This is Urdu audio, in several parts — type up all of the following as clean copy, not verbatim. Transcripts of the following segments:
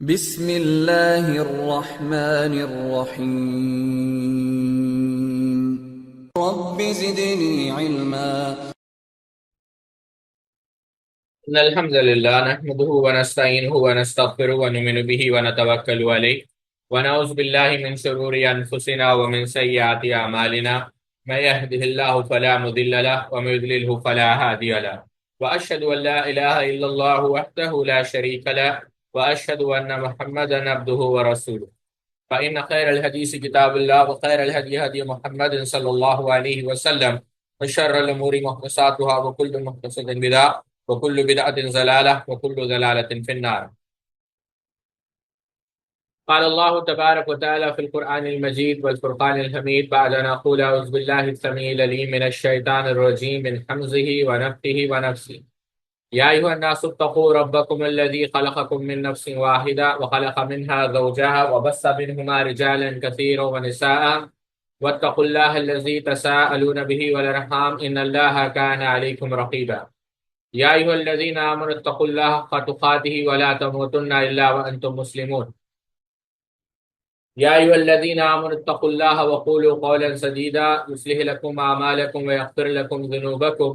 بسم اللہ الرحمن الرحیم رب زدنی علما إن الحمد لله نحمده ونستعينه ونستغفره ونؤمن به ونتوكل عليه ونعوذ بالله من شرور أنفسنا ومن سيئات أعمالنا من يهده الله فلا مضل له ومن يضلله فلا هادي له وأشهد أن لا إله إلا الله وحده لا شريك له وأشهد أن محمدا عبده ورسوله فإن خير الحديث كتاب الله وخير الهدي هدي محمد صلى الله عليه وسلم وشر الأمور محدثاتها وكل محدثة بدعة وكل بدعة ضلالة وكل ضلالة في النار. قال الله تبارك وتعالى في القرآن المجيد والفرقان الحميد بعد أن أقول أعوذ بالله السميع العليم من الشيطان الرجيم من حمزه ونفخه ونفسه. يا أيها الناس اتقوا ربكم الذي خلقكم من نفس واحدة وخلق منها زوجها وبث منهما رجالا كثيرا ونساء واتقوا الله الذي تساءلون به والأرحام إن الله كان عليكم رقيبا. يا أيها الذين آمنوا اتقوا الله حق تقاته ولا تموتن إلا وأنتم مسلمون. يا أيها الذين آمنوا اتقوا الله وقولوا قولا سديدا يصلح لكم أعمالكم ويغفر لكم ذنوبكم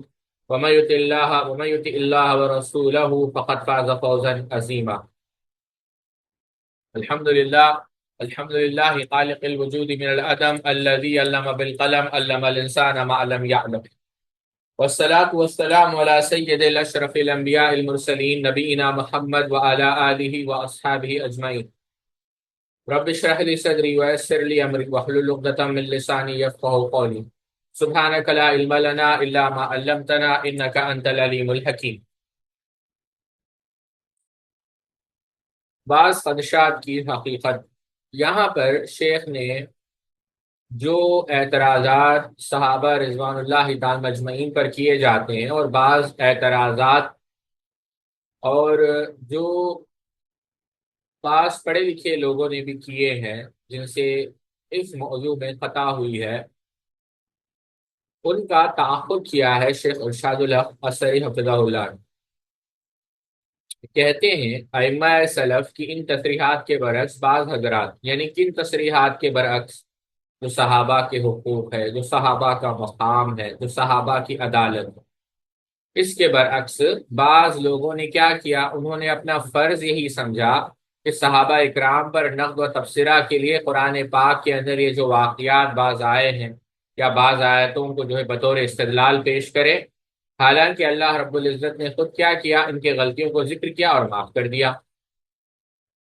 ومن يطع الله ورسوله فقد فاز فوزا عظيما. الحمد لله خالق الوجود من العدم الذي علم بالقلم علم الإنسان ما لم يعلم. والصلاة والسلام على سيد الأشرف الأنبياء المرسلين نبينا محمد وعلى آله وأصحابه أجمعين. رب اشرح لي صدري ويسر لي أمري واحلل عقدة من لساني يفقهوا قولي. سبحانك لا علم لنا إلا ما علمتنا إنك أنت العليم الحكيم. بعض خدشات کی حقیقت. یہاں پر شیخ نے جو اعتراضات صحابہ رضوان اللہ تعالی مجمعین پر کیے جاتے ہیں اور بعض اعتراضات اور جو بعض پڑھے لکھے لوگوں نے بھی کیے ہیں جن سے اس موضوع میں خطا ہوئی ہے، ان کا تعاقب کیا ہے شیخ ارشاد الحق اثری حفظہ اللہ نے. کہتے ہیں ائمہ سلف کی ان تصریحات کے برعکس بعض حضرات، یعنی کن تصریحات کے برعکس؟ جو صحابہ کے حقوق ہے، جو صحابہ کا مقام ہے، جو صحابہ کی عدالت ہے، اس کے برعکس بعض لوگوں نے کیا کیا؟ انہوں نے اپنا فرض یہی سمجھا کہ صحابہ اکرام پر نقد و تبصرہ کے لیے قرآن پاک کے اندر یہ جو واقعات بعض آئے ہیں یا بعض آیتوں کو جو ہے بطور استدلال پیش کرے، حالانکہ اللہ رب العزت نے خود کیا کیا؟ ان کے غلطیوں کو ذکر کیا اور معاف کر دیا.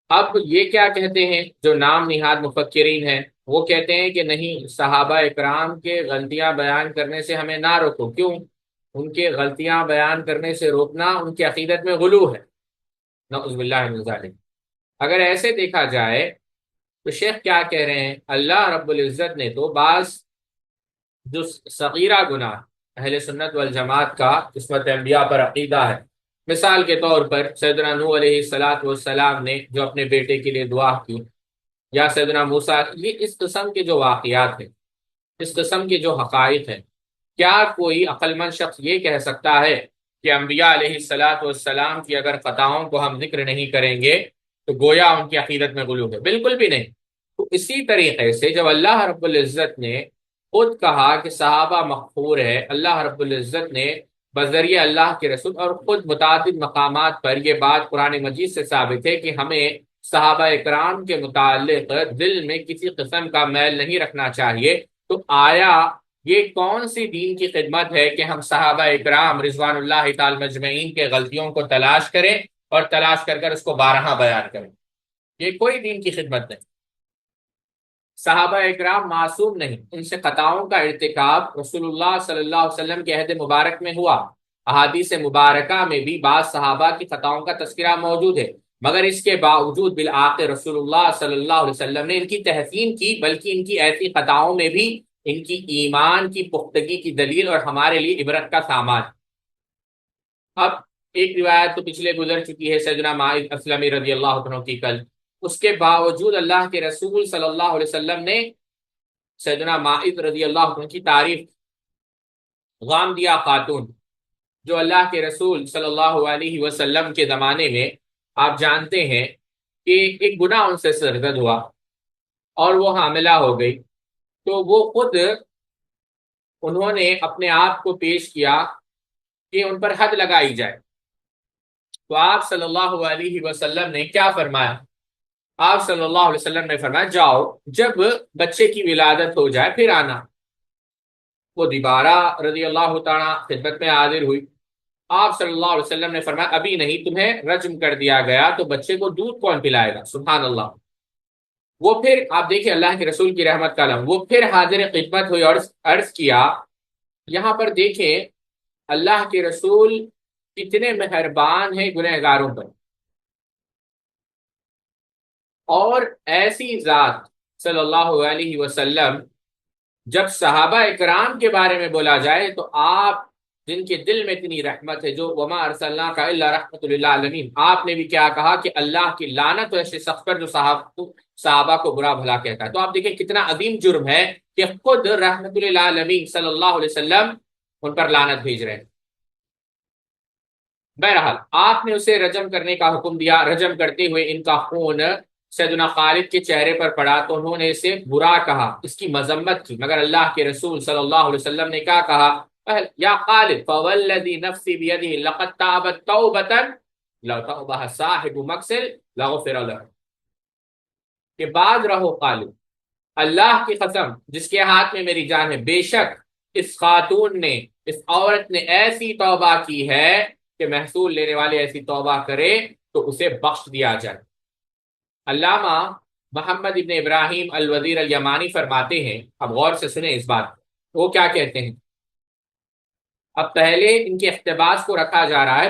اب یہ کیا کہتے ہیں جو نام نہاد مفکرین ہیں؟ وہ کہتے ہیں کہ نہیں، صحابہ اکرام کے غلطیاں بیان کرنے سے ہمیں نہ روکو. کیوں؟ ان کے غلطیاں بیان کرنے سے روکنا ان کی عقیدت میں غلو ہے. نعوذ باللہ من ذالک. اگر ایسے دیکھا جائے تو شیخ کیا کہہ رہے ہیں؟ اللہ رب العزت نے تو بعض جو صغیرہ گناہ اہل سنت والجماعت کا قسمت انبیاء پر عقیدہ ہے، مثال کے طور پر سیدنا نوح علیہ السلام نے جو اپنے بیٹے کے لیے دعا کی، یا سیدنا موسیٰ، یہ اس قسم کے جو واقعات ہیں، اس قسم کے جو حقائق ہیں، کیا کوئی عقل مند شخص یہ کہہ سکتا ہے کہ انبیاء علیہ السلام کی اگر خطاؤں کو ہم ذکر نہیں کریں گے تو گویا ان کی عقیدت میں غلو ہے؟ بالکل بھی نہیں. تو اسی طریقے سے جب اللہ رب العزت نے خود کہا کہ صحابہ مغفور ہے، اللہ رب العزت نے بذریعہ اللہ کے رسول اور خود متعدد مقامات پر یہ بات قرآن مجید سے ثابت ہے کہ ہمیں صحابہ اکرام کے متعلق دل میں کسی قسم کا میل نہیں رکھنا چاہیے. تو آیا یہ کون سی دین کی خدمت ہے کہ ہم صحابہ اکرام رضوان اللہ تعالی مجمعین کے غلطیوں کو تلاش کریں اور تلاش کر کر اس کو بارہا بیان کریں؟ یہ کوئی دین کی خدمت نہیں. صحابہ اکرام معصوم نہیں، ان سے خطاؤں کا ارتکاب رسول اللہ صلی اللہ علیہ وسلم کے عہد مبارک میں ہوا. احادیث مبارکہ میں بھی بعض صحابہ کی خطاؤں کا تذکرہ موجود ہے، مگر اس کے باوجود بالآخر رسول اللہ صلی اللہ علیہ وسلم نے ان کی تحسین کی، بلکہ ان کی ایسی خطاؤں میں بھی ان کی ایمان کی پختگی کی دلیل اور ہمارے لیے عبرت کا سامان. اب ایک روایت تو پچھلے گزر چکی ہے سیدنا معاذ اسلمی رضی اللہ عنہ کی کل، اس کے باوجود اللہ کے رسول صلی اللہ علیہ وسلم نے سیدنا معاذ رضی اللہ عنہ کی تعریف. غامدیہ خاتون جو اللہ کے رسول صلی اللہ علیہ وسلم کے زمانے میں آپ جانتے ہیں کہ ایک گناہ ان سے سرزد ہوا اور وہ حاملہ ہو گئی، تو وہ خود انہوں نے اپنے آپ کو پیش کیا کہ ان پر حد لگائی جائے۔ تو آپ صلی اللہ علیہ وسلم نے کیا فرمایا؟ آپ صلی اللہ علیہ وسلم نے فرمایا جاؤ، جب بچے کی ولادت ہو جائے پھر آنا۔ وہ دوبارہ رضی اللہ تعالیٰ خدمت میں حاضر ہوئی۔ آپ صلی اللہ علیہ وسلم نے فرمایا ابھی نہیں، تمہیں رجم کر دیا گیا تو بچے کو دودھ کون پلائے گا؟ سبحان اللہ۔ وہ پھر آپ دیکھیں اللہ کے رسول کی رحمت کا علم، وہ پھر حاضر خدمت ہوئی اور عرض کیا، یہاں پر دیکھیں اللہ کے رسول کتنے مہربان ہیں گنہگاروں پر، اور ایسی ذات صلی اللہ علیہ وسلم جب صحابہ اکرام کے بارے میں بولا جائے تو آپ جن کے دل میں اتنی رحمت ہے، جو وما ارسلناک الا رحمت للعالمین، آپ نے بھی کیا کہا کہ اللہ کی لعنت ہو ایسے شخص پر جو صحابہ کو برا بھلا کہتا ہے۔ تو آپ دیکھیں کتنا عظیم جرم ہے کہ خود رحمت للعالمین صلی اللہ علیہ وسلم ان پر لعنت بھیج رہے ہیں۔ بہرحال آپ نے اسے رجم کرنے کا حکم دیا۔ رجم کرتے ہوئے ان کا خون سیدنا خالد کے چہرے پر پڑا تو انہوں نے اسے برا کہا، اس کی مذمت کی، مگر اللہ کے رسول صلی اللہ علیہ وسلم نے کیا کہا؟ یا خالد فوالذی نفسی بیدہ لقد تابت توبۃ لو توبہ صاحب مقسل لغفر له، کہ بعد رہو خالد، اللہ کی قسم جس کے ہاتھ میں میری جان ہے، بے شک اس خاتون نے، اس عورت نے ایسی توبہ کی ہے کہ محصول لینے والے ایسی توبہ کرے تو اسے بخش دیا جائے۔ علامہ محمد ابن ابراہیم الوزیر الیمانی فرماتے ہیں، اب غور سے سنیں اس بات، وہ کیا کہتے ہیں؟ اب پہلے ان کے اقتباس کو رکھا جا رہا ہے،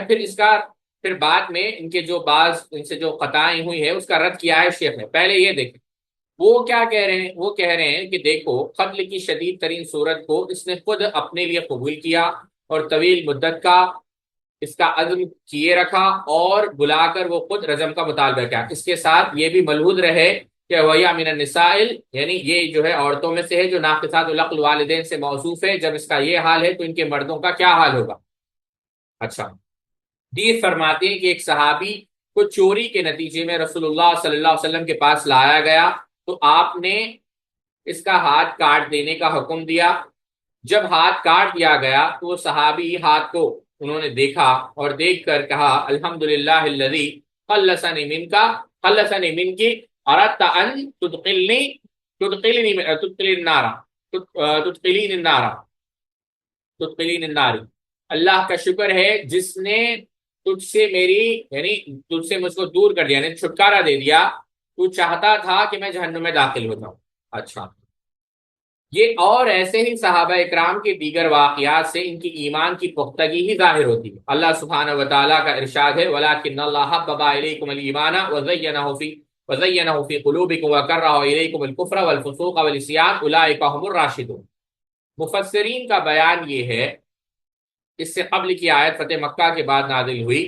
پھر بعد میں ان کے جو بعض ان سے جو قطعیں ہوئی ہے اس کا رد کیا ہے شیخ نے۔ پہلے یہ دیکھیں وہ کیا کہہ رہے ہیں۔ وہ کہہ رہے ہیں کہ دیکھو قتل کی شدید ترین صورت کو اس نے خود اپنے لیے قبول کیا اور طویل مدت کا اس کا عزم کیے رکھا اور بلا کر وہ خود رجم کا مطالبہ کیا۔ اس کے ساتھ یہ بھی ملحوظ رہے کہ وَيَا مِنَ النِّسَائِلِ، یعنی یہ جو ہے عورتوں میں سے ہے جو ناقصات العقل والدین سے موصوف ہے، جب اس کا یہ حال ہے تو ان کے مردوں کا کیا حال ہوگا؟ اچھا، حدیث فرماتے ہیں کہ ایک صحابی کو چوری کے نتیجے میں رسول اللہ صلی اللہ علیہ وسلم کے پاس لایا گیا تو آپ نے اس کا ہاتھ کاٹ دینے کا حکم دیا۔ جب ہاتھ کاٹ دیا گیا تو وہ صحابی ہاتھ کو انہوں نے دیکھا اور دیکھ کر کہا الحمدللہ الذی خلصنی من کی اردت ان تدخلین النار، اللہ کا شکر ہے جس نے تجھ سے میری یعنی تجھ سے مجھ کو دور کر دیا، یعنی چھٹکارا دے دیا، تو چاہتا تھا کہ میں جہنم میں داخل ہو جاؤں۔ اچھا، یہ اور ایسے ہی صحابہ اکرام کے دیگر واقعات سے ان کی ایمان کی پختگی ہی ظاہر ہوتی ہے۔ اللہ سبحانہ وتعالیٰ کا ارشاد ہے وَلَٰكِنَّ اللَّهَ حَبَّبَ إِلَيْكُمُ الْإِيمَانَ وَزَيَّنَهُ فِي قُلُوبِكُمْ وَكَرَّهَ إِلَيْكُمُ الْكُفْرَ وَالْفُسُوقَ وَالْعِصْيَانَ أُولَٰئِكَ هُمُ الرَّاشِدُونَ۔ مفسرین کا بیان یہ ہے، اس سے قبل کی آیت فتح مکہ کے بعد نازل ہوئی،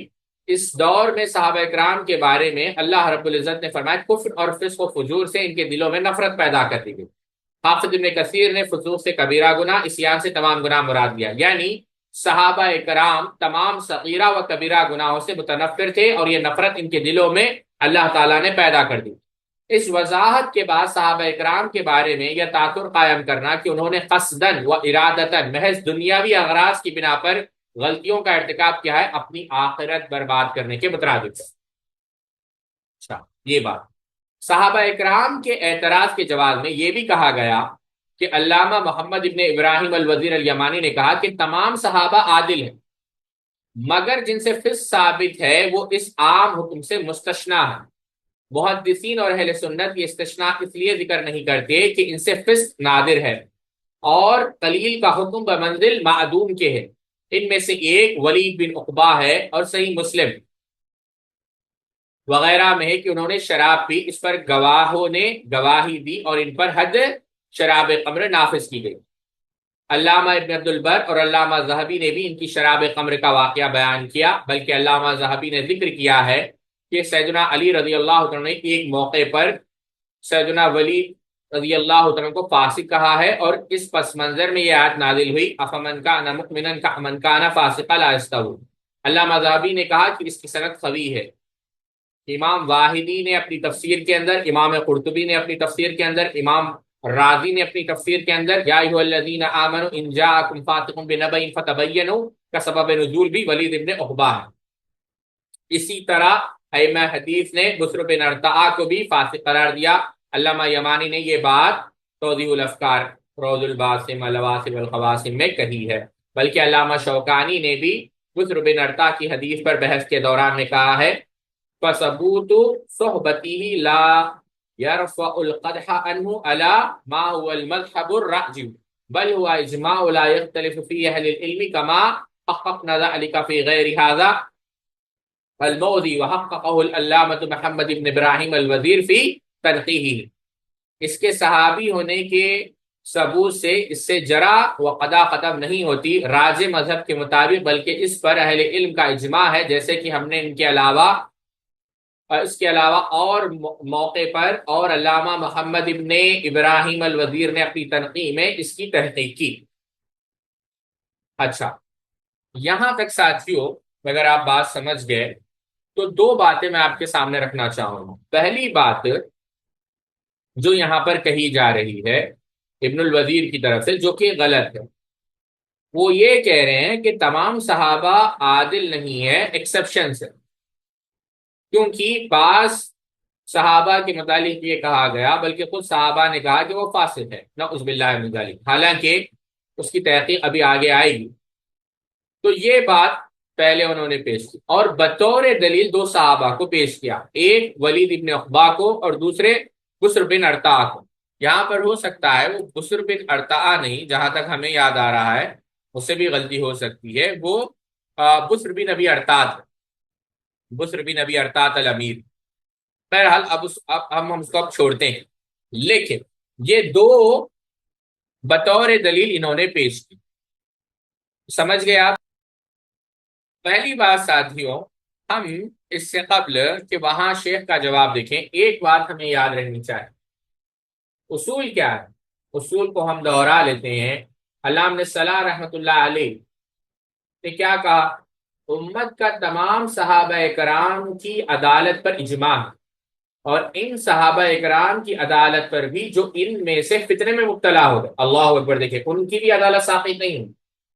اس دور میں صحابہ اکرام کے بارے میں اللہ رب العزت نے فرمایا کفر اور فسق و فجور سے ان کے دلوں میں نفرت پیدا کر دی گئی۔ حافظ ابن کثیر نے فسوق سے کبیرہ گناہ، عصیان سے تمام گناہ مراد لیا، یعنی صحابہ اکرام تمام صغیرہ و کبیرہ گناہوں سے متنفر تھے اور یہ نفرت ان کے دلوں میں اللہ تعالیٰ نے پیدا کر دی۔ اس وضاحت کے بعد صحابہ اکرام کے بارے میں یہ تاثر قائم کرنا کہ انہوں نے قصداً و ارادتاً محض دنیاوی اغراض کی بنا پر غلطیوں کا ارتکاب کیا ہے، اپنی آخرت برباد کرنے کے مترادف۔ اچھا، یہ بات صحابہ اکرام کے اعتراض کے جواب میں یہ بھی کہا گیا کہ علامہ محمد ابن ابراہیم الوزیر الیمانی نے کہا کہ تمام صحابہ عادل ہیں، مگر جن سے فسق ثابت ہے وہ اس عام حکم سے مستثنا ہے۔ محدثین اور اہل سنت یہ استثناء اس لیے ذکر نہیں کرتے کہ ان سے فسق نادر ہے اور قلیل کا حکم بمنزل معدوم کے ہے۔ ان میں سے ایک ولید بن عقبہ ہے اور صحیح مسلم وغیرہ میں ہے کہ انہوں نے شراب پی، اس پر گواہوں نے گواہی دی اور ان پر حد شراب خمر نافذ کی گئی۔ علامہ ابن عبد البر اور علامہ ذہبی نے بھی ان کی شراب خمر کا واقعہ بیان کیا، بلکہ علامہ ذہبی نے ذکر کیا ہے کہ سیدنا علی رضی اللہ عنہ نے ایک موقع پر سیدنا ولید رضی اللہ عنہ کو فاسق کہا ہے، اور اس پس منظر میں یہ آیت نازل ہوئی افمن کان مؤمنا کمن کان فاسقا لا یستوون۔ علامہ ذہبی نے کہا کہ اس کی سند قوی ہے، امام واحدی نے اپنی تفسیر کے اندر، امام قرطبی نے اپنی تفسیر کے اندر، امام راضی نے اپنی تفسیر کے اندر یا ایھا الذین آمنوا ان جاءکم فاسق بنبأ فتبینوا کا سبب نزول بھی ولید ابن عقبہ ہے۔ اسی طرح ائمہ حدیث نے بسر بن ارطاء کو بھی فاسق قرار دیا۔ علامہ یمانی نے یہ بات توضیح الافکار روض الباسم الواسم والقواسم میں کہی ہے، بلکہ علامہ شوکانی نے بھی بسر بن ارطاء کی حدیث پر بحث کے دوران میں کہا ہے فثبوت صحبته لا يرفع القدح عنه على ما هو المذهب الراجح بل هو اجماع لا يختلف فيه اهل العلم كما حققنا ذلك في غير هذا الموضع وحققه العلامة محمد بن ابراہیم الوزیر فی تنقیحہ۔ اس کے صحابی ہونے کے ثبوت سے اس سے جرا و قدا ختم نہیں ہوتی راجح مذہب کے مطابق، بلکہ اس پر اہل علم کا اجماع ہے، جیسے کہ ہم نے ان کے علاوہ اور اس کے علاوہ اور موقع پر اور علامہ محمد ابن ابراہیم الوزیر نے اپنی تنقیح میں اس کی تحقیق کی۔ اچھا، یہاں تک ساتھیوں اگر آپ بات سمجھ گئے تو دو باتیں میں آپ کے سامنے رکھنا چاہوں گا۔ پہلی بات جو یہاں پر کہی جا رہی ہے ابن الوزیر کی طرف سے، جو کہ غلط ہے، وہ یہ کہہ رہے ہیں کہ تمام صحابہ عادل نہیں ہے، ایکسیپشنز ہے، کیونکہ بعض صحابہ کے متعلق یہ کہا گیا بلکہ خود صحابہ نے کہا کہ وہ فاسق ہے، نعوذ باللہ من ذالک، حالانکہ اس کی تحقیق ابھی آگے آئے گی۔ تو یہ بات پہلے انہوں نے پیش کی اور بطور دلیل دو صحابہ کو پیش کیا، ایک ولید ابن عقبہ کو اور دوسرے بسر بن ارطاء کو۔ یہاں پر ہو سکتا ہے وہ بسر بن ارطاء نہیں، جہاں تک ہمیں یاد آ رہا ہے اس سے بھی غلطی ہو سکتی ہے، وہ بسر بن ابی ارطاء، بسر بن ابی ارطاء الامیر۔ بہرحال اب ہم اس کو اب چھوڑتے ہیں، لیکن یہ دو بطور دلیل انہوں نے پیش کی۔ سمجھ گئے آپ؟ پہلی بات ساتھیوں، ہم اس سے قبل کہ وہاں شیخ کا جواب دیکھیں، ایک بات ہمیں یاد رہنی چاہیے۔ اصول کیا ہے؟ اصول کو ہم دوہرا لیتے ہیں۔ علامہ ابن صلاح رحمۃ اللہ علیہ نے کیا کہا؟ امت کا تمام صحابہ کرام کی عدالت پر اجماع ہے، اور ان صحابہ کرام کی عدالت پر بھی جو ان میں سے فتنے میں مبتلا ہو گئے، اللہ اکبر، دیکھیں ان کی بھی عدالت ساقط نہیں ہے،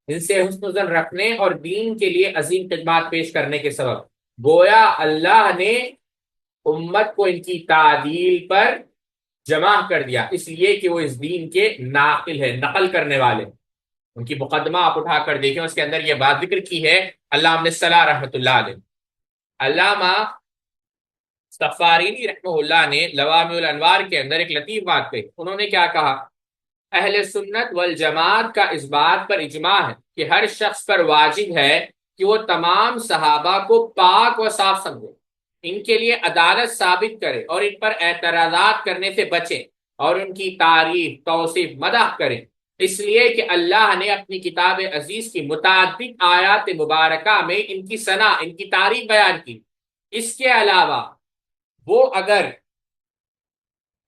ان سے حسن ظن رکھنے اور دین کے لیے عظیم خدمات پیش کرنے کے سبب گویا اللہ نے امت کو ان کی تعدیل پر جمع کر دیا، اس لیے کہ وہ اس دین کے ناقل ہے، نقل کرنے والے۔ ان کی مقدمہ آپ اٹھا کر دیکھیں، اس کے اندر یہ بات ذکر کی ہے علامہ ابن صلاح رحمۃ اللہ علیہ۔ علامہ صفارینی رحمہ اللہ نے لوامع الانوار کے اندر ایک لطیف بات کہی۔ انہوں نے کیا کہا؟ اہل سنت والجماعت کا اس بات پر اجماع ہے کہ ہر شخص پر واجب ہے کہ وہ تمام صحابہ کو پاک و صاف سمجھے، ان کے لیے عدالت ثابت کرے اور ان پر اعتراضات کرنے سے بچے اور ان کی تعریف، توصیف، مدح کرے، اس لیے کہ اللہ نے اپنی کتاب عزیز کی متعدد آیات مبارکہ میں ان کی ثنا، ان کی تعریف بیان کی۔ اس کے علاوہ وہ اگر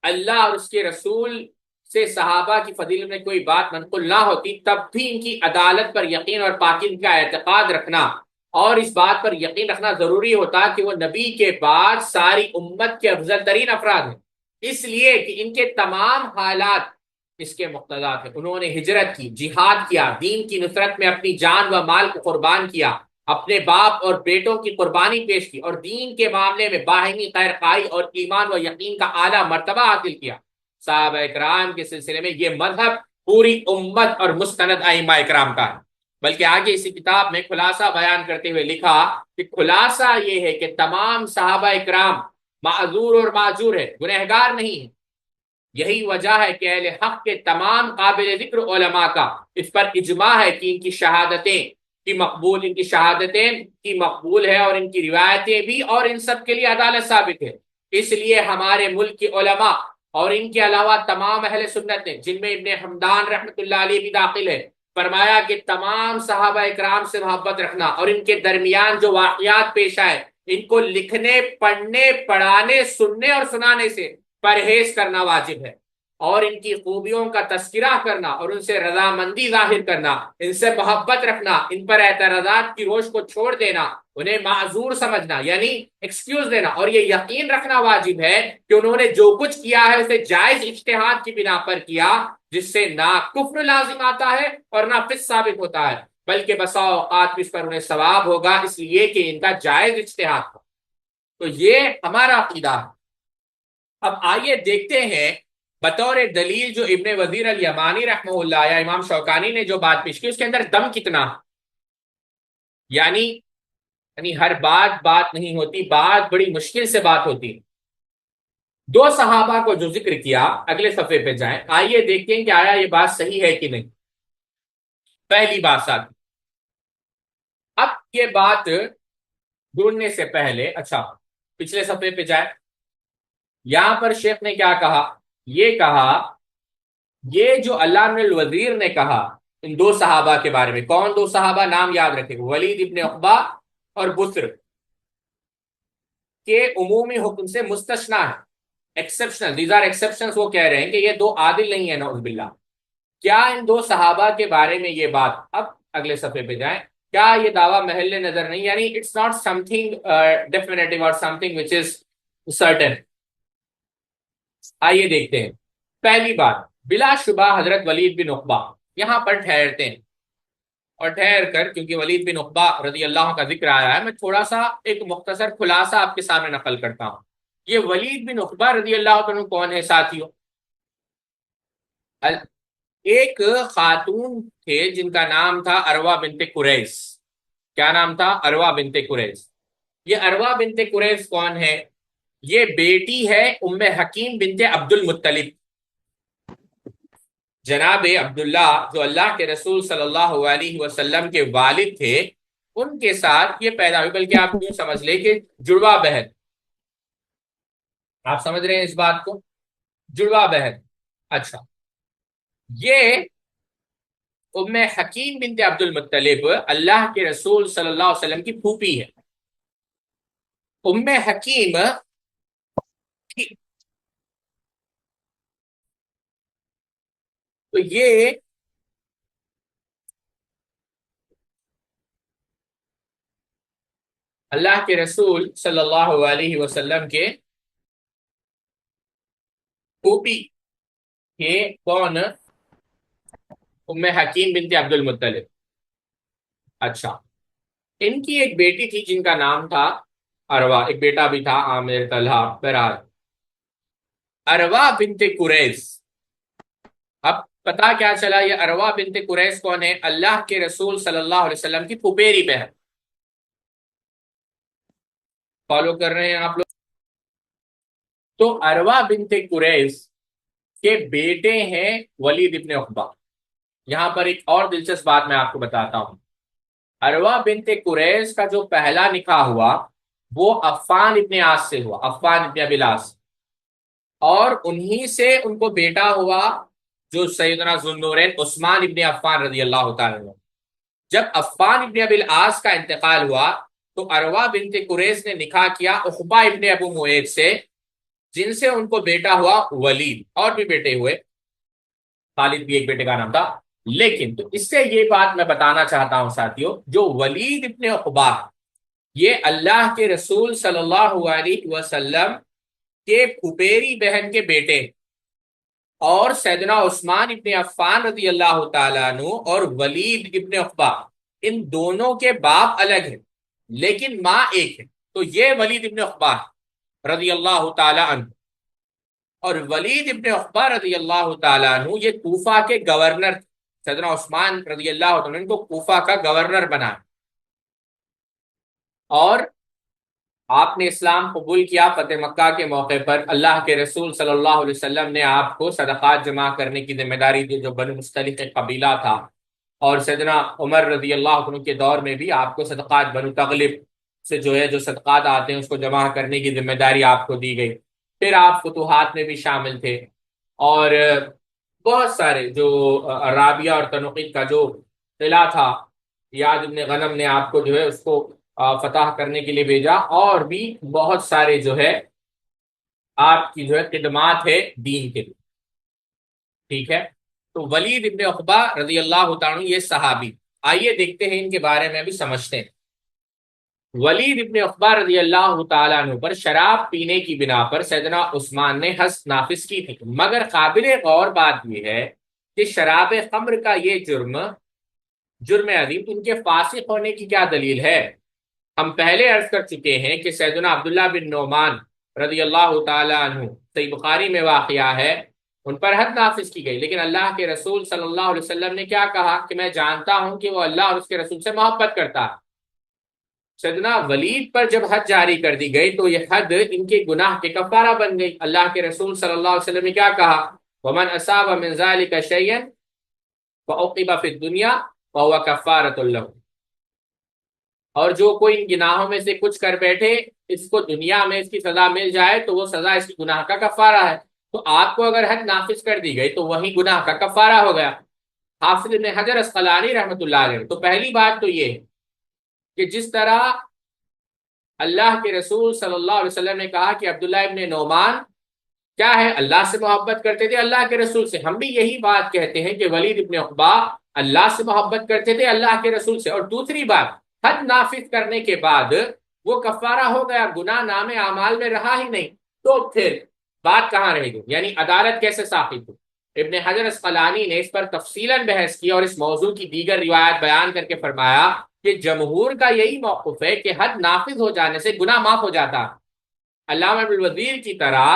اللہ اور اس کے رسول سے صحابہ کی فضیلت میں کوئی بات منقول نہ ہوتی، تب بھی ان کی عدالت پر یقین اور پاکی کا اعتقاد رکھنا اور اس بات پر یقین رکھنا ضروری ہوتا کہ وہ نبی کے بعد ساری امت کے افضل ترین افراد ہیں، اس لیے کہ ان کے تمام حالات اس کے مقتضا تھے۔ انہوں نے ہجرت کی، جہاد کیا، دین کی نصرت میں اپنی جان و مال کو قربان کیا، اپنے باپ اور بیٹوں کی قربانی پیش کی، اور دین کے معاملے میں باہمی خیرخواہی اور ایمان و یقین کا اعلیٰ مرتبہ حاصل کیا۔ صحابہ اکرام کے سلسلے میں یہ مذہب پوری امت اور مستند ائمہ اکرام کا ہے۔ بلکہ آگے اسی کتاب میں خلاصہ بیان کرتے ہوئے لکھا کہ خلاصہ یہ ہے کہ تمام صحابہ اکرام معذور اور معجور ہے، گنہگار نہیں ہے۔ یہی وجہ ہے کہ اہل حق کے تمام قابل ذکر علماء کا اس پر اجماع ہے کہ ان کی شہادتیں کی مقبول ہے اور ان کی روایتیں بھی، اور ان سب کے لیے عدالت ثابت ہے۔ اس لیے ہمارے ملک کے علماء اور ان کے علاوہ تمام اہل سنت نے، جن میں ابن حمدان رحمۃ اللہ علیہ بھی داخل ہے، فرمایا کہ تمام صحابہ اکرام سے محبت رکھنا اور ان کے درمیان جو واقعات پیش آئے ان کو لکھنے، پڑھنے، پڑھانے، سننے اور سنانے سے پرہیز کرنا واجب ہے، اور ان کی خوبیوں کا تذکرہ کرنا اور ان سے رضامندی ظاہر کرنا، ان سے محبت رکھنا، ان پر اعتراضات کی روش کو چھوڑ دینا، انہیں معذور سمجھنا یعنی ایکسکیوز دینا، اور یہ یقین رکھنا واجب ہے کہ انہوں نے جو کچھ کیا ہے اسے جائز اجتہاد کی بنا پر کیا، جس سے نہ کفر لازم آتا ہے اور نہ فسق ثابت ہوتا ہے، بلکہ بسا اوقات اس پر انہیں ثواب ہوگا اس لیے کہ ان کا جائز اجتہاد تھا۔ تو یہ ہمارا عقیدہ ہے۔ اب آئیے دیکھتے ہیں بطور دلیل جو ابن وزیر الیمانی رحمہ اللہ یا امام شوکانی نے جو بات پیش کی اس کے اندر دم کتنا ہے، یعنی ہر بات نہیں ہوتی، بات بڑی مشکل سے بات ہوتی۔ دو صحابہ کو جو ذکر کیا، اگلے صفحے پہ جائیں، آئیے دیکھتے ہیں کہ آیا یہ بات صحیح ہے کہ نہیں۔ پہلی بات ساتھ، اب یہ بات ڈھونڈنے سے پہلے اچھا پچھلے صفحے پہ جائیں، یہاں پر شیخ نے کیا کہا، یہ کہا یہ جو علامہ الوزیر نے کہا ان دو صحابہ کے بارے میں، کون دو صحابہ، نام یاد رکھیں، ولید ابن عقبہ اور بسر، کے عمومی حکم سے مستثنا ہے، ایکسپشنل، دیز آر ایکسپشنز، وہ کہہ رہے ہیں کہ یہ دو عادل نہیں ہیں نعوذ باللہ۔ کیا ان دو صحابہ کے بارے میں یہ بات، اب اگلے صفحے پہ جائیں، کیا یہ دعویٰ محل نظر نہیں، یعنی it's not something definitive اور some thing which is certain. آئیے دیکھتے ہیں۔ پہلی بات، بلا شبہ حضرت ولید بن عقبہ، یہاں پر ٹھہرتے ہیں، اور ٹھہر کر کیونکہ ولید بن عقبہ رضی اللہ عنہ کا ذکر آیا ہے، میں تھوڑا سا ایک مختصر خلاصہ آپ کے سامنے نقل کرتا ہوں۔ یہ ولید بن عقبہ رضی اللہ عنہ کون ہے ساتھیوں؟ ایک خاتون تھے جن کا نام تھا عروہ بنت قریظ۔ کیا نام تھا؟ عروہ بنت قریظ۔ یہ عروہ بنت قریظ کون ہے؟ یہ بیٹی ہے ام حکیم بنت عبد المطلب۔ جناب عبداللہ جو اللہ کے رسول صلی اللہ علیہ وسلم کے والد تھے، ان کے ساتھ یہ پیدا ہوئی، بلکہ آپ یوں سمجھ لیں کہ جڑوا بہن۔ آپ سمجھ رہے ہیں اس بات کو؟ جڑوا بہن۔ اچھا، یہ ام حکیم بنت عبد المطلب اللہ کے رسول صلی اللہ علیہ وسلم کی پھوپھی ہے۔ ام حکیم تو یہ اللہ کے رسول صلی اللہ علیہ وسلم کے پھوپھی کے کون؟ ام حکیم بنت عبد المطلب۔ اچھا، ان کی ایک بیٹی تھی جن کا نام تھا عروہ، ایک بیٹا بھی تھا عامر، طلحہ، بہرحال عروہ بنت قریظ۔ اب پتا کیا چلا، یہ عروہ بنت قریظ کون ہے؟ اللہ کے رسول صلی اللہ علیہ وسلم کی پھپھیری بہن۔ فالو کر رہے ہیں آپ لوگ؟ تو عروہ بنت قریظ کے بیٹے ہیں ولید ابن عقبہ۔ یہاں پر ایک اور دلچسپ بات میں آپ کو بتاتا ہوں۔ عروہ بنت قریظ کا جو پہلا نکاح ہوا وہ عفان ابن عاص سے ہوا، عفان ابن ابی العاص، اور انہی سے ان کو بیٹا ہوا جو سیدنا ذو النورین عثمان ابن عفان رضی اللہ تعالیٰ عنہ۔ جب عفان ابن ابی العاص کا انتقال ہوا تو عروہ بنت قریظ نے نکاح کیا عقبہ ابن ابو معیط سے، جن سے ان کو بیٹا ہوا ولید، اور بھی بیٹے ہوئے، خالد بھی ایک بیٹے کا نام تھا۔ لیکن تو اس سے یہ بات میں بتانا چاہتا ہوں ساتھیوں، جو ولید ابن عقبہ یہ اللہ کے رسول صلی اللہ علیہ وسلم کے پھپھیری بہن کے بیٹے، اور سیدنا عثمان ابن عفان رضی اللہ تعالیٰ عنہ اور ولید ابن عقبہ، ان دونوں کے باپ الگ ہیں لیکن ماں ایک ہے۔ تو یہ ولید ابن عقبہ رضی اللہ تعالیٰ عنہ، اور ولید ابن عقبہ رضی اللہ تعالیٰ عنہ یہ کوفہ کے گورنر، سیدنا عثمان رضی اللہ عنہ ان کو کوفہ کا گورنر بنا، اور آپ نے اسلام قبول کیا فتح مکہ کے موقع پر۔ اللہ کے رسول صلی اللہ علیہ وسلم نے آپ کو صدقات جمع کرنے کی ذمہ داری دی، جو بنو مصطلق قبیلہ تھا، اور سیدنا عمر رضی اللہ عنہ کے دور میں بھی آپ کو صدقات بنو تغلب سے جو صدقات آتے ہیں اس کو جمع کرنے کی ذمہ داری آپ کو دی گئی۔ پھر آپ فتوحات میں بھی شامل تھے، اور بہت سارے جو رابیہ اور تنقید کا جو قلعہ تھا، یاد ابن غنم نے آپ کو اس کو فتح کرنے کے لیے بھیجا، اور بھی بہت سارے آپ کی خدمات ہے دین کے لیے۔ ٹھیک ہے، تو ولید ابن عقبہ رضی اللہ تعالیٰ عنہ یہ صحابی، آئیے دیکھتے ہیں ان کے بارے میں بھی سمجھتے ہیں۔ ولید ابن عقبہ رضی اللہ تعالیٰ عنہ پر شراب پینے کی بنا پر سیدنا عثمان نے حد نافذ کی تھی، مگر قابل غور بات یہ ہے کہ شراب خمر کا یہ جرم عظیم ان کے فاسق ہونے کی کیا دلیل ہے؟ ہم پہلے عرض کر چکے ہیں کہ سیدنا عبداللہ بن نعمان رضی اللہ تعالیٰ عنہ، صحیح بخاری میں واقعہ ہے، ان پر حد نافذ کی گئی، لیکن اللہ کے رسول صلی اللہ علیہ وسلم نے کیا کہا کہ میں جانتا ہوں کہ وہ اللہ اور اس کے رسول سے محبت کرتا ہے۔ سیدنا ولید پر جب حد جاری کر دی گئی تو یہ حد ان کے گناہ کے کفارہ بن گئی۔ اللہ کے رسول صلی اللہ علیہ وسلم نے کیا کہا؟ وَمَنْ أَصَابَ مِنْ ذَلِكَ شَيْئًا فَعُوقِبَ فِي الدُّنْيَا فَهُوَ كَفَّارَةٌ لَهُ، اور جو کوئی ان گناہوں میں سے کچھ کر بیٹھے، اس کو دنیا میں اس کی سزا مل جائے تو وہ سزا اس کی گناہ کا کفارہ ہے۔ تو آپ کو اگر حد نافذ کر دی گئی تو وہی گناہ کا کفارہ ہو گیا۔ حافظ ابن حجر اسقلانی رحمۃ اللہ علیہ، تو پہلی بات تو یہ ہے کہ جس طرح اللہ کے رسول صلی اللہ علیہ وسلم نے کہا کہ عبداللہ ابن نعمان کیا ہے، اللہ سے محبت کرتے تھے، اللہ کے رسول سے، ہم بھی یہی بات کہتے ہیں کہ ولید ابن عقبہ اللہ سے محبت کرتے تھے، اللہ کے رسول سے۔ اور دوسری بات، حد نافذ کرنے کے بعد وہ کفارہ ہو گیا، گناہ نام اعمال میں رہا ہی نہیں، تو پھر بات کہاں رہے گی؟ یعنی عدالت کیسے ثابت ہو؟ ابن حجر اسقلانی نے اس پر تفصیلاً بحث کی اور اس موضوع کی دیگر روایات بیان کر کے فرمایا کہ جمہور کا یہی موقف ہے کہ حد نافذ ہو جانے سے گناہ معاف ہو جاتا۔ علامہ ابن الوزیر کی طرح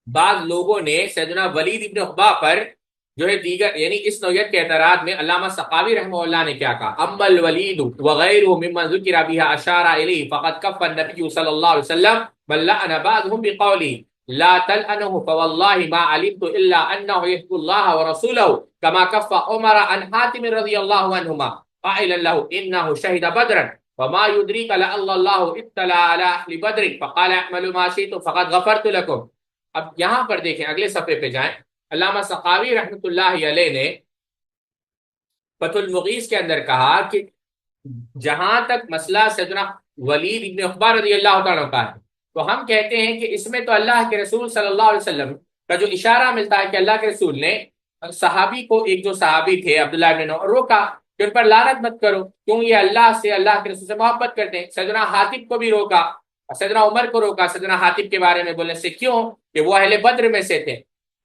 بعض لوگوں نے سیدنا ولید ابن عقبہ پر جو ہے دیگر یعنی اس نوعیت کے اعتراض میں علامہ سقاوی رحمہ اللہ نے کیا کہا؟ اما الولید وغیرہ ممن ذکر بها اشار الیہ فقد کف النبی صلی اللہ علیہ وسلم بل لعن بعضهم بقوله لا تلعنه فوالله ما علمت الا انه يحب الله ورسوله كما كف عمر عن حاتم رضی اللہ عنہما قائلا له انه شهد بدرا وما يدريك لعل الله اطلع على اهل بدر فقال اعملوا ما شئتم فقد غفرت لكم۔ اب یہاں پر دیکھیں، اگلے صفحے پہ جائیں، علامہ سقاوی رحمۃ اللہ علیہ نے فتح المغیث کے اندر کہا کہ جہاں تک مسئلہ سیدنا ولید ابن عقبہ رضی اللہ تعالیٰ کا ہے تو ہم کہتے ہیں کہ اس میں تو اللہ کے رسول صلی اللہ علیہ وسلم کا جو اشارہ ملتا ہے کہ اللہ کے رسول نے صحابی کو، ایک جو صحابی تھے عبداللہ ابن عمر، روکا کہ ان پر لعنت مت کرو کیوں یہ اللہ سے، اللہ کے رسول سے محبت کرتے ہیں۔ سیدنا حاتب کو بھی روکا، سیدنا عمر کو روکا سیدنا حاتب کے بارے میں بولنے سے، کیوں کہ وہ اہل بدر میں سے تھے۔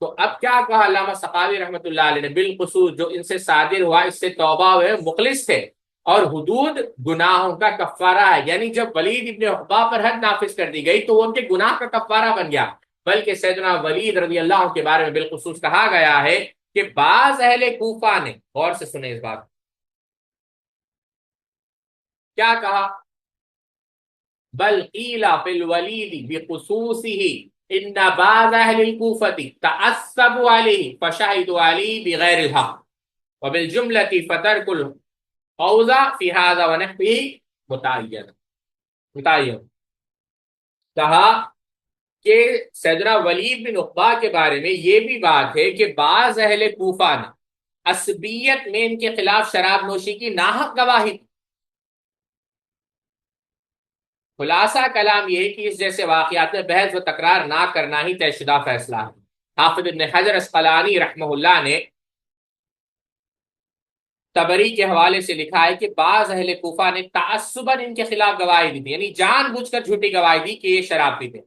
تو اب کیا کہا علامہ سقاوی رحمۃ اللہ علیہ نے؟ بالخصوص جو ان سے صادر ہوا اس سے توبہ ہوئے، مخلص تھے، اور حدود گناہوں کا کفارہ ہے۔ یعنی جب ولید ابن عقبہ پر حد نافذ کر دی گئی تو وہ ان کے گناہ کا کفارہ بن گیا۔ بلکہ سیدنا ولید رضی اللہ عنہ کے بارے میں بالخصوص کہا گیا ہے کہ بعض اہل کوفہ نے، غور سے سنیں اس بات، کیا کہا؟ بل قیل فی الولید بخصوصہ ان بعض اہل الکوفۃ تعصبوا علیہ فشہدوا علیہ بغیر الحق وبالجملۃ فترک القوض فی ھذا ونحوہ متعین۔ کہا کہ سیدنا ولید بن عقبہ کے بارے میں یہ بھی بات ہے کہ بعض اہل کوفہ نے عصبیت میں ان کے خلاف شراب نوشی کی ناحق گواہی۔ خلاصہ کلام یہ ہے کہ اس جیسے واقعات میں بحث و تکرار نہ کرنا ہی طے شدہ فیصلہ ہے۔ حافظ ابن حجر اسقلانی رحمہ اللہ نے طبری کے حوالے سے لکھا ہے کہ بعض اہل کوفہ نے تعصباً ان کے خلاف گواہی دی تھی، یعنی جان بوجھ کر جھوٹی گواہی دی کہ یہ شراب پیتے۔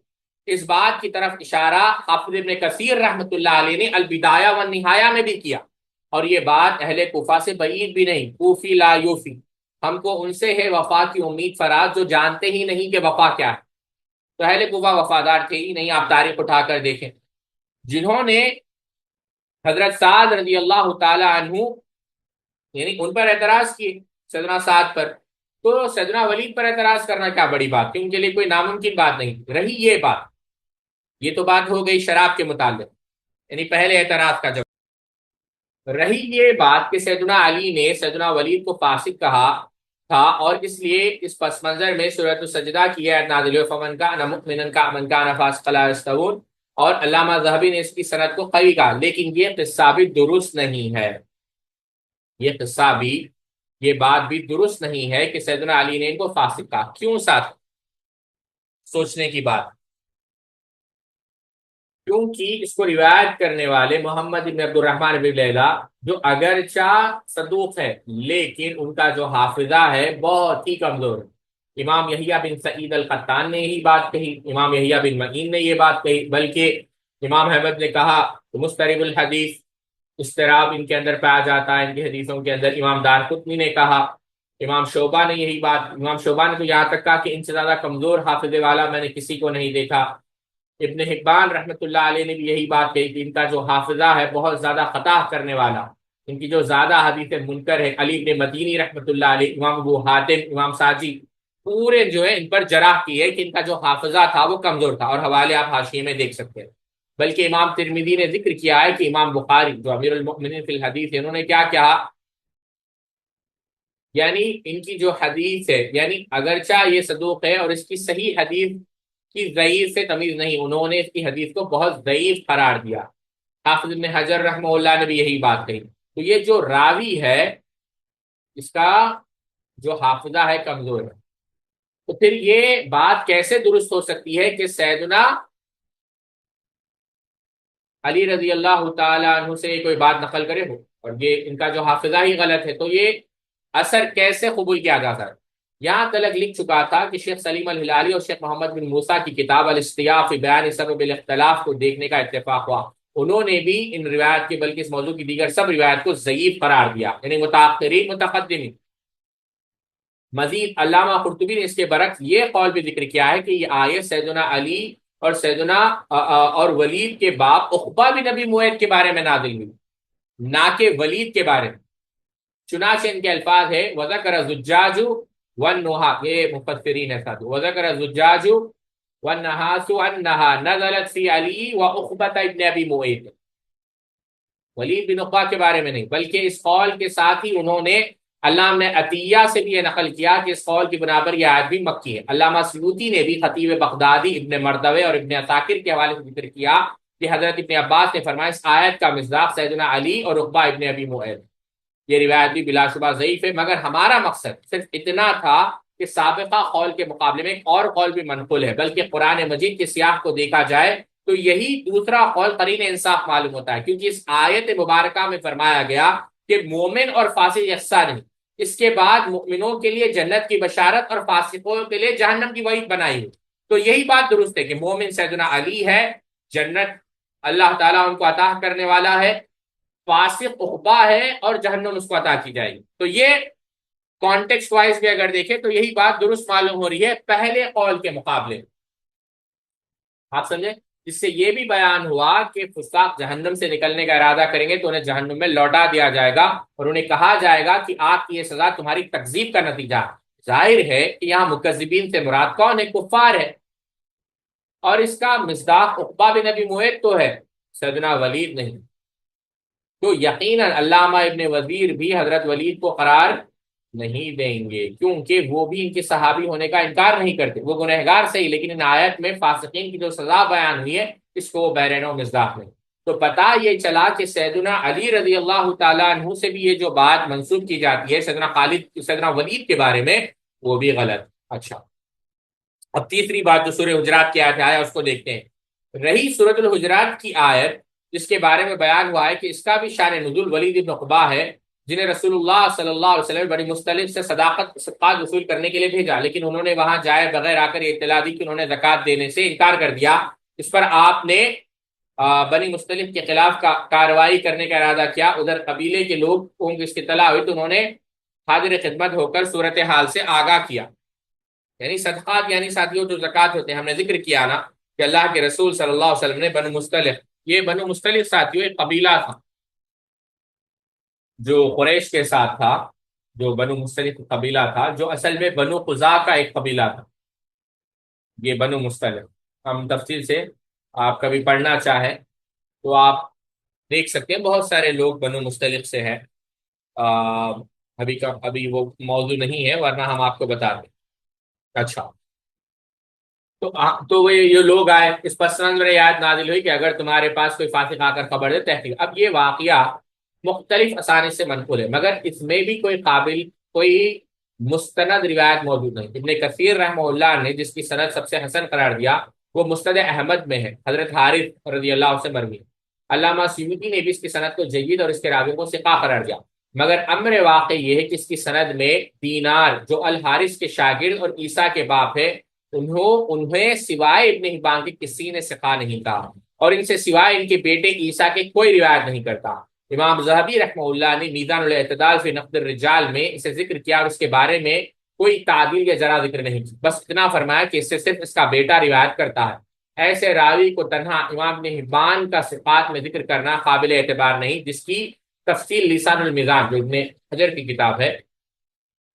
اس بات کی طرف اشارہ حافظ ابن کثیر رحمۃ اللہ علیہ نے البدایہ والنہایہ میں بھی کیا، اور یہ بات اہل کوفہ سے بعید بھی نہیں۔ کوفی لا یوفی، ہم کو ان سے ہے وفا کی امید فراز جو جانتے ہی نہیں کہ وفا کیا ہے۔ تو اہل کوفہ وفادار تھے ہی نہیں، آپ تاریخ اٹھا کر دیکھیں۔ جنہوں نے حضرت سعد رضی اللہ تعالی عنہ یعنی ان پر اعتراض کیے، سیدنا سعد پر، تو سیدنا ولید پر اعتراض کرنا کیا بڑی بات تھی، ان کے لیے کوئی ناممکن بات نہیں رہی۔ یہ بات، یہ تو بات ہو گئی شراب کے متعلق، یعنی پہلے اعتراض کا جواب۔ رہی یہ بات کہ سیدنا علی نے سیدنا ولید کو فاسق کہا تھا، اور اس لیے اس پس منظر میں سورۃ السجدہ کی آیت نازل ہوئی، فمن کان مؤمنا کمن کان فاسقا لا یستوون، اور علامہ ذہبی نے اس کی سند کو قوی کہا، لیکن یہ قصہ بھی درست نہیں ہے۔ یہ قصہ بھی، یہ بات بھی درست نہیں ہے کہ سیدنا علی نے ان کو فاسق کہا۔ کیوں؟ ساتھ سوچنے کی بات، کیونکہ اس کو روایت کرنے والے محمد بن عبد الرحمن بن لیلہ جو اگرچہ صدوق ہے لیکن ان کا جو حافظہ ہے بہت ہی کمزور ہے۔ امام یحییٰ بن سعید القطان نے یہی بات کہی، امام یحییٰ بن معین نے یہ بات کہی، بلکہ امام احمد نے کہا کہ مضطرب الحدیث، اضطراب ان کے اندر پایا جاتا ہے ان کی حدیثوں کے اندر۔ امام دارقطنی نے کہا، امام شعبہ نے یہی بات، امام شعبہ نے تو یہاں تک کہا کہ ان سے زیادہ کمزور حافظے والا میں نے کسی کو نہیں دیکھا۔ ابن حبان رحمۃ اللہ علیہ نے بھی یہی بات کہی کہ ان کا جو حافظہ ہے بہت زیادہ خطا کرنے والا، ان کی جو زیادہ حدیث منکر ہے۔ علی بن مدینی رحمۃ اللہ علیہ، امام ابو حاتم، امام ساجی، پورے جو ہے ان پر جرح کی ہے کہ ان کا جو حافظہ تھا وہ کمزور تھا، اور حوالے آپ حاشیے میں دیکھ سکتے ہیں۔ بلکہ امام ترمذی نے ذکر کیا ہے کہ امام بخاری جو امیر المؤمنین فی الحدیث ہے، انہوں نے کیا کہا، یعنی ان کی جو حدیث ہے، یعنی اگرچہ یہ صدوق ہے اور اس کی صحیح حدیث کی ضعیف سے تمیز نہیں، انہوں نے اس کی حدیث کو بہت ضعیف قرار دیا۔ حافظ ابن حجر رحمہ اللہ نے بھی یہی بات کہی۔ تو یہ جو راوی ہے اس کا جو حافظہ ہے کمزور ہے، تو پھر یہ بات کیسے درست ہو سکتی ہے کہ سیدنا علی رضی اللہ تعالی عنہ سے کوئی بات نقل کرے ہو اور یہ ان کا جو حافظہ ہی غلط ہے، تو یہ اثر کیسے قبول کیا جاتا ہے؟ یہاں تلک لکھ چکا تھا کہ شیخ سلیم الہلالی اور شیخ محمد بن موسیٰ کی کتاب الاستیاء فی بیان سبب الاختلاف کو دیکھنے کا اتفاق ہوا۔ انہوں نے بھی ان روایت کے بلکہ اس موضوع کی دیگر سب روایت کو ضعیف قرار دیا، یعنی متاخرین متقدمین۔ مزید علامہ قرطبی نے اس کے برعکس یہ قول بھی ذکر کیا ہے کہ یہ آیت سیدنا علی اور سیدنا اور ولید کے باپ عقبہ بن نبی معیط کے بارے میں نازل ہوئی، نہ کہ ولید کے بارے میں۔ چنانچہ ان کے الفاظ ہے وَذَكَرَ زُجَّاجُ وَالنُّحَاسُ، یہ مفسرین ہے ساتھ، وَذَكَرَ زُجَّاجُ وَالنَّحَاسُ أَنَّهَا نَزَلَتْ فِي عَلِي وَعُقْبَةَ ابن ابی معیط، ولید بن عقبہ کے بارے میں نہیں، بلکہ اس قول کے ساتھ ہی انہوں نے علامہ نے عطیہ سے بھی یہ نقل کیا کہ اس قول کی بنا پر یہ آیت بھی مکی ہے۔ علامہ سیوطی نے بھی خطیب بغدادی، ابن مردوے اور ابن عساکر کے حوالے سے ذکر کیا کہ حضرت ابن عباس نے فرمایا اس آیت کا مصداق سیدنا علی اور عقبہ ابن ابی معیط۔ یہ روایت بھی بلا شبہ ضعیف ہے، مگر ہمارا مقصد صرف اتنا تھا کہ سابقہ قول کے مقابلے میں ایک اور قول بھی منقول ہے، بلکہ قرآن مجید کے سیاق کو دیکھا جائے تو یہی دوسرا قول قرین انصاف معلوم ہوتا ہے، کیونکہ اس آیت مبارکہ میں فرمایا گیا کہ مومن اور فاسق یکساں نہیں، اس کے بعد مومنوں کے لیے جنت کی بشارت اور فاسقوں کے لیے جہنم کی وعید بنائی ہوئی۔ تو یہی بات درست ہے کہ مومن سیدنا علی ہے، جنت اللہ تعالیٰ ان کو عطا کرنے والا ہے، فاسق عقبہ ہے اور جہنم اس کو عطا کی جائے گی۔ تو یہ کانٹیکسٹ وائز بھی اگر دیکھیں تو یہی بات درست معلوم ہو رہی ہے پہلے قول کے مقابلے، آپ سمجھے؟ جس سے یہ بھی بیان ہوا کہ فساق جہنم سے نکلنے کا ارادہ کریں گے تو انہیں جہنم میں لوٹا دیا جائے گا اور انہیں کہا جائے گا کہ آپ کی یہ سزا تمہاری تکذیب کا نتیجہ۔ ظاہر ہے کہ یہاں مکذبین سے مراد کون ہے؟ کفار ہے، اور اس کا مصداق عقبہ بن ابی معیط تو ہے، سیدنا ولید نہیں۔ تو یقیناً علامہ ابن وزیر بھی حضرت ولید کو قرار نہیں دیں گے، کیونکہ وہ بھی ان کے صحابی ہونے کا انکار نہیں کرتے، وہ گنہگار صحیح، لیکن ان آیت میں فاسقین کی جو سزا بیان ہوئی ہے اس کو وہ بحرین و مصداق میں۔ تو پتہ یہ چلا کہ سیدنا علی رضی اللہ تعالیٰ عنہ سے بھی یہ جو بات منسوب کی جاتی ہے سیدنا ولید کے بارے میں، وہ بھی غلط۔ اچھا، اب تیسری بات جو سورہ حجرات کی آیت ہے اس کو دیکھتے ہیں۔ رہی سورۃ الحجرات کی آیت جس کے بارے میں بیان ہوا ہے کہ اس کا بھی شان نزول ولید بن عقبہ ہے، جنہیں رسول اللہ صلی اللہ علیہ وسلم بنی مختلف سے صدقات وصول کرنے کے لیے بھیجا، لیکن انہوں نے وہاں جائے بغیر آ کر یہ اطلاع دی کہ انہوں نے زکوٰۃ دینے سے انکار کر دیا۔ اس پر آپ نے بنی مختلف کے خلاف کارروائی کرنے کا ارادہ کیا۔ ادھر قبیلے کے لوگ کو اس کی اطلاع ہوئی تو انہوں نے حاضر خدمت ہو کر صورتحال سے آگاہ کیا۔ یعنی صدقات یعنی ساتھیوں جو زکوٰۃ ہوتے ہیں، ہم نے ذکر کیا نا کہ اللہ کے رسول صلی اللہ علیہ وسلم نے بنو مختلف، یہ بنو مختلف ساتھیوں ایک قبیلہ تھا جو قریش کے ساتھ تھا، جو بنو مختلف قبیلہ تھا جو اصل میں بنو قزا کا ایک قبیلہ تھا۔ یہ بنو مختلف ہم تفصیل سے آپ کبھی پڑھنا چاہیں تو آپ دیکھ سکتے ہیں، بہت سارے لوگ بنو مختلف سے ہیں۔ ابھی وہ موضوع نہیں ہے ورنہ ہم آپ کو بتا دیں۔ اچھا، تو وہ یہ لوگ آئے، اس پس منظر یاد نازل ہوئی کہ اگر تمہارے پاس کوئی فاسق آ کر خبر دے تحقیق۔ اب یہ واقعہ مختلف اسانی سے منقول ہے، مگر اس میں بھی کوئی مستند روایت موجود نہیں۔ ابن کثیر رحمہ اللہ نے جس کی سند سب سے حسن قرار دیا وہ مسند احمد میں ہے، حضرت حارث رضی اللہ عنہ سے مروی ہے۔ علامہ سیوطی نے بھی اس کی سند کو جید اور اس کے راویوں کو ثقہ قرار دیا، مگر امر واقع یہ ہے کہ اس کی سند میں دینار جو الحارث کے شاگرد اور عیسیٰ کے باپ ہے، انہیں سوائے ابن حبان کے کسی نے ثقہ نہیں کہا، اور ان سے سوائے ان کے بیٹے عیسیٰ کے کوئی روایت نہیں کرتا۔ امام ذہبی رحمہ اللہ نے میزان الاعتدال فی نقد الرجال میں اسے ذکر کیا اور اس کے بارے میں کوئی تعدیل یا ذرا ذکر نہیں کی، بس اتنا فرمایا کہ اس سے صرف اس کا بیٹا روایت کرتا ہے۔ ایسے راوی کو تنہا امام ابن حبان کا صفات میں ذکر کرنا قابل اعتبار نہیں، جس کی تفصیل لسان المیزان جو ابن حجر کی کتاب ہے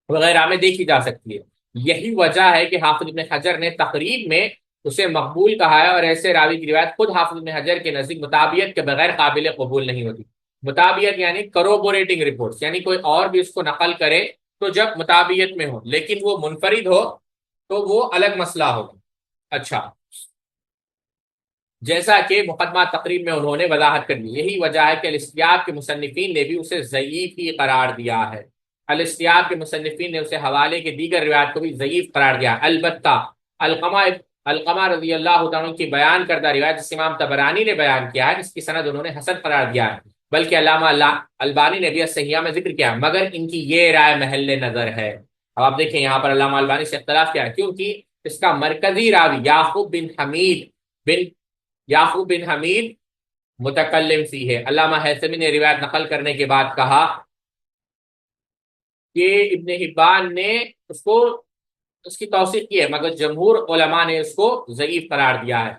وغیرہ میں دیکھی جا سکتی ہے۔ یہی وجہ ہے کہ حافظ ابن حجر نے تقریب میں اسے مقبول کہا ہے، اور ایسے راوی کی روایت خود حافظ ابن حجر کے نزدیک مطابعت کے بغیر قابل قبول نہیں ہوتی۔ مطابعت یعنی کروبوریٹنگ رپورٹس، یعنی کوئی اور بھی اس کو نقل کرے تو جب مطابعت میں ہو، لیکن وہ منفرد ہو تو وہ الگ مسئلہ ہوگا۔ اچھا، جیسا کہ مقدمہ تقریب میں انہوں نے وضاحت کر دی، یہی وجہ ہے کہ الاستیاب کے مصنفین نے بھی اسے ضعیف ہی قرار دیا ہے۔ الاستیاب کے مصنفین نے اسے حوالے کے دیگر روایات کو بھی ضعیف قرار دیا۔ البتہ القمہ رضی اللہ عنہ کی بیان کردہ روایت جس امام طبرانی نے بیان کیا ہے، اس کی سند انہوں نے حسن قرار دیا ہے، بلکہ علامہ البانی نے بھی صحیحہ میں ذکر کیا، مگر ان کی یہ رائے محل نظر ہے۔ اب آپ دیکھیں یہاں پر علامہ البانی سے اختلاف کیا ہے، کیونکہ اس کا مرکزی راوی یعقوب بن حمید متکلم فی ہے۔ علامہ حیثمی نے روایت نقل کرنے کے بعد کہا کہ ابن حبان نے اس کی توثیق کی ہے، مگر جمہور علماء نے اس کو ضعیف قرار دیا ہے۔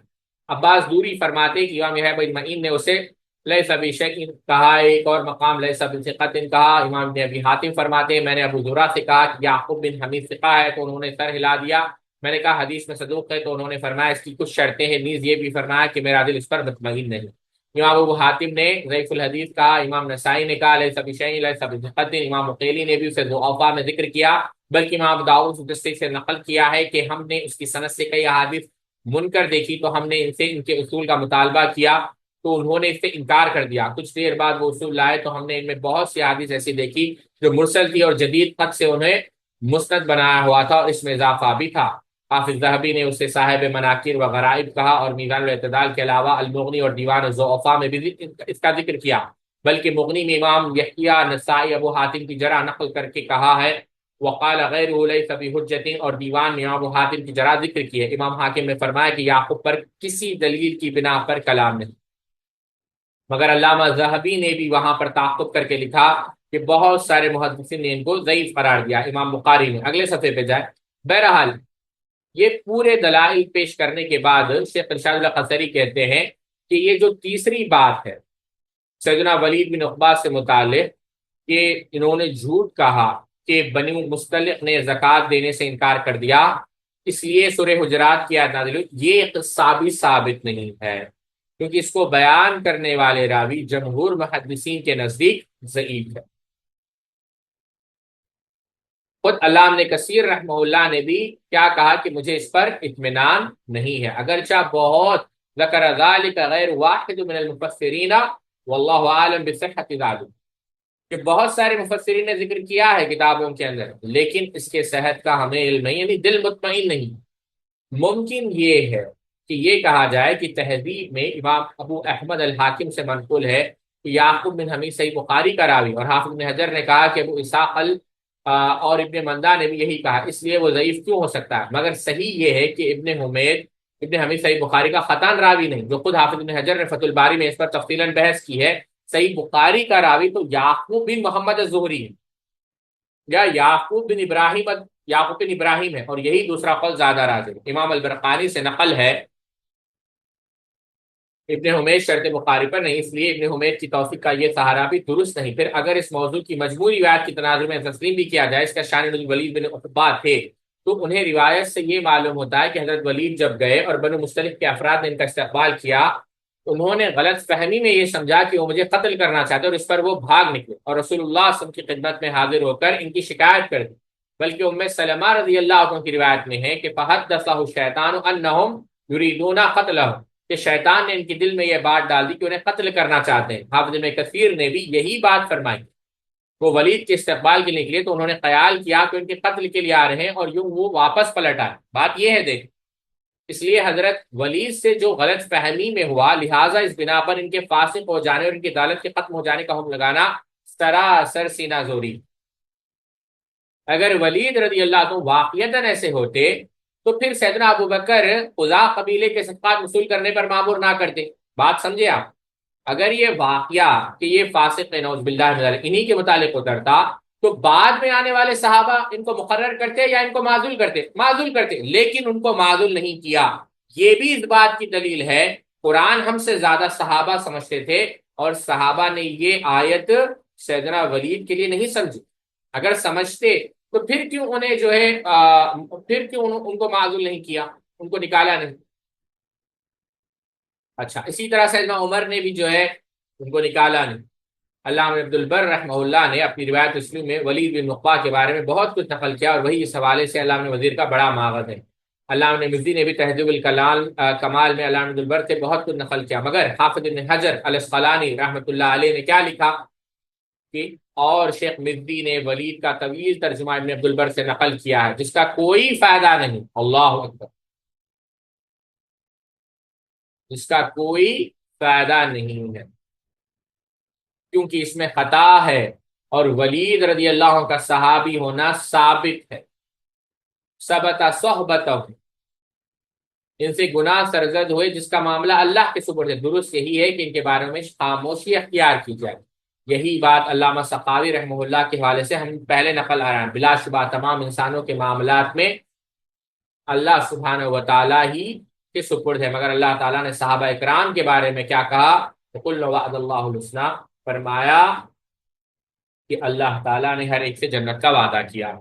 عباس دوری فرماتے کہ امام یحییٰ بن معین نے اسے لیس بشیء کہا، ایک اور مقام لیس بثقۃ کہا۔ امام ابن ابی حاتم فرماتے میں نے ابو زرع سے کہا کہ یعقوب بن حمید ثقہ ہے، تو انہوں نے سر ہلا دیا۔ میں نے کہا حدیث میں صدوق ہے، تو انہوں نے فرمایا اس کی کچھ شرطیں ہیں، نیز یہ بھی فرمایا کہ میرا دل اس پر مطمئن نہیں۔ امام ابو حاتم نے ضعیف الحدیث کہا، امام نسائی نے کہا لیس بشیء لیس بثقۃ، امام مقیلی نے بھی اسے ضعفاء میں ذکر کیا، بلکہ امام داؤد سے نقل کیا ہے کہ ہم نے اس کی سند سے کئی احادیث منکر دیکھی، تو ہم نے ان کے اصول کا مطالبہ کیا، تو انہوں نے اس سے انکار کر دیا۔ کچھ دیر بعد وہ اصول لائے تو ہم نے ان میں بہت سی احادیث ایسی دیکھی جو مرسل تھی اور جدید خط سے انہیں مسند بنایا ہوا تھا، اور اس میں اضافہ بھی تھا۔ حافظ ذہبی نے اسے صاحب مناکیر و غرائب کہا، اور میزان الاعتدال کے علاوہ المغنی اور دیوان الضعفاء میں بھی اس کا ذکر کیا، بلکہ مغنی میں امام یحییٰ، نسائی، ابو حاتم کی جرح نقل کر کے کہا ہے وقال غیرہ لیس بحجۃ، اور دیوان میں امام حاتم کی جرح ذکر کی ہے۔ امام حاکم نے فرمایا کہ یعقوب پر کسی دلیل کی بنا پر کلام نہیں، مگر علامہ ذہبی نے بھی وہاں پر تعقب کر کے لکھا کہ بہت سارے محدثین نے ان کو ضعیف قرار دیا۔ امام بخاری نے اگلے صفحے پہ جائے۔ بہرحال یہ پورے دلائل پیش کرنے کے بعد شیخ ارشاد اللہ قصری کہتے ہیں کہ یہ جو تیسری بات ہے سیدنا ولید بن عقبہ سے متعلق کہ انہوں نے جھوٹ کہا کہ بنی مصطلق نے زکوٰۃ دینے سے انکار کر دیا، اس لیے سورہ حجرات کی آیت نازل ہوئی، یہ قصہ بھی ثابت نہیں ہے، کیونکہ اس کو بیان کرنے والے راوی جمہور محدثین کے نزدیک ضعیف ہے۔ خود علامہ ابن کثیر رحمہ اللہ نے بھی کیا کہا کہ مجھے اس پر اطمینان نہیں ہے، اگرچہ بہت ذکر ذلك غیر واحد من المفسرین واللہ عالم بصحت ذلك، کہ بہت سارے مفسرین نے ذکر کیا ہے کتابوں کے اندر، لیکن اس کے صحت کا ہمیں علم نہیں، یعنی دل مطمئن نہیں۔ ممکن یہ ہے کہ یہ کہا جائے کہ تہذیب میں امام ابو احمد الحاکم سے منقول ہے کہ یعقوب بن حمید صحیح بخاری کا راوی، اور حافظ بن حجر نے کہا کہ ابو اسحاق اور ابن مندہ نے بھی یہی کہا، اس لیے وہ ضعیف کیوں ہو سکتا ہے؟ مگر صحیح یہ ہے کہ ابن حمید صحیح بخاری کا خطاً راوی نہیں، جو خود حافظ بن حجر نے فتح الباری میں اس پر تفصیلاً بحث کی ہے۔ صحیح بخاری کا راوی تو یعقوب بن محمد الزہری ہے، یا یعقوب بن ابراہیم ہے، اور یہی دوسرا قول زیادہ راجح ہے۔ امام البرقانی سے نقل ہے ابن حمید شرط بخاری پر نہیں، اس لیے ابن حمید کی توثیق کا یہ سہارا بھی درست نہیں۔ پھر اگر اس موضوع کی مجموعی روایت کی تناظر میں تسلیم بھی کیا جائے، اس کا شان ولید بن عقبہ تھے، تو انہیں روایت سے یہ معلوم ہوتا ہے کہ حضرت ولید جب گئے اور بنو مصطلق کے افراد نے ان کا استقبال کیا، انہوں نے غلط فہمی میں یہ سمجھا کہ وہ مجھے قتل کرنا چاہتے، اور اس پر وہ بھاگ نکلے اور رسول اللہ صلی اللہ علیہ وسلم کی خدمت میں حاضر ہو کر ان کی شکایت کر دی۔ بلکہ ام سلمہ رضی اللہ عنہ کی روایت میں ہے کہ فحدثہ الشیطان انہم یریدون قتلہ، کہ شیطان نے ان کے دل میں یہ بات ڈال دی کہ انہیں قتل کرنا چاہتے ہیں۔ حافظ ابن کثیر نے بھی یہی بات فرمائی، وہ ولید کے استقبال کے لیے نکلے تو انہوں نے خیال کیا کہ ان کے قتل کے لیے آ رہے ہیں، اور یوں وہ واپس پلٹ آئے۔ بات یہ ہے، دیکھ اس لیے حضرت ولید سے جو غلط فہمی میں ہوا، لہٰذا اس بنا پر ان کے فاسق ہو جانے اور ان کی عدالت کے ختم ہو جانے کا حکم لگانا سراسر سینہ زوری۔ اگر ولید رضی اللہ عنہ واقعتاً ایسے ہوتے تو پھر سیدنا ابو بکر خزاع قبیلے کے صدقات وصول کرنے پر مامور نہ کرتے۔ بات سمجھے آپ؟ اگر یہ واقعہ کہ یہ فاسق نعوذ باللہ من ذلک انہی کے متعلق اترتا تو بعد میں آنے والے صحابہ ان کو مقرر کرتے یا ان کو معزول کرتے؟ معزول کرتے، لیکن ان کو معزول نہیں کیا۔ یہ بھی اس بات کی دلیل ہے قرآن ہم سے زیادہ صحابہ سمجھتے تھے، اور صحابہ نے یہ آیت سیدنا ولید کے لیے نہیں سمجھی۔ اگر سمجھتے تو پھر کیوں انہیں جو ہے پھر کیوں ان کو معزول نہیں کیا، ان کو نکالا نہیں؟ اچھا، اسی طرح سیدنا عمر نے بھی جو ہے ان کو نکالا نہیں۔ علامہ عبد البر رحمہ اللہ نے اپنی روایت مسلم میں ولید بن نقبہ کے بارے میں بہت کچھ نقل کیا، اور وہی اس حوالے سے علامہ وزیر کا بڑا ماخذ ہے۔ علامہ مزی نے بھی تہذیب الکلام کمال میں علامہ عبد البر سے بہت کچھ نقل کیا، مگر حافظ ابن حجر الاسقلانی رحمۃ اللہ علیہ نے کیا لکھا کہ اور شیخ مزی نے ولید کا طویل ترجمہ ابن عبد البر سے نقل کیا ہے جس کا کوئی فائدہ نہیں، اللہ اکبر، جس کا کوئی فائدہ نہیں ہے، کیونکہ اس میں خطا ہے، اور ولید رضی اللہ عنہ کا صحابی ہونا ثابت ہے، ثبت صحبتہ، ان سے گناہ سرزد ہوئے جس کا معاملہ اللہ کے سپرد ہے۔ درست یہی ہے کہ ان کے بارے میں خاموشی اختیار کی جائے۔ یہی بات علامہ سخاوی رحمہ اللہ کے حوالے سے ہم پہلے نقل آیا ہے۔ بلا شبہ تمام انسانوں کے معاملات میں اللہ سبحانہ و تعالیٰ ہی کے سپرد ہے، مگر اللہ تعالیٰ نے صحابہ اکرام کے بارے میں کیا کہا؟ قُلْ وَعَدَ اللَّهُ الْحُسْنَىٰ، فرمایا کہ اللہ تعالیٰ نے ہر ایک سے جنت کا وعدہ کیا۔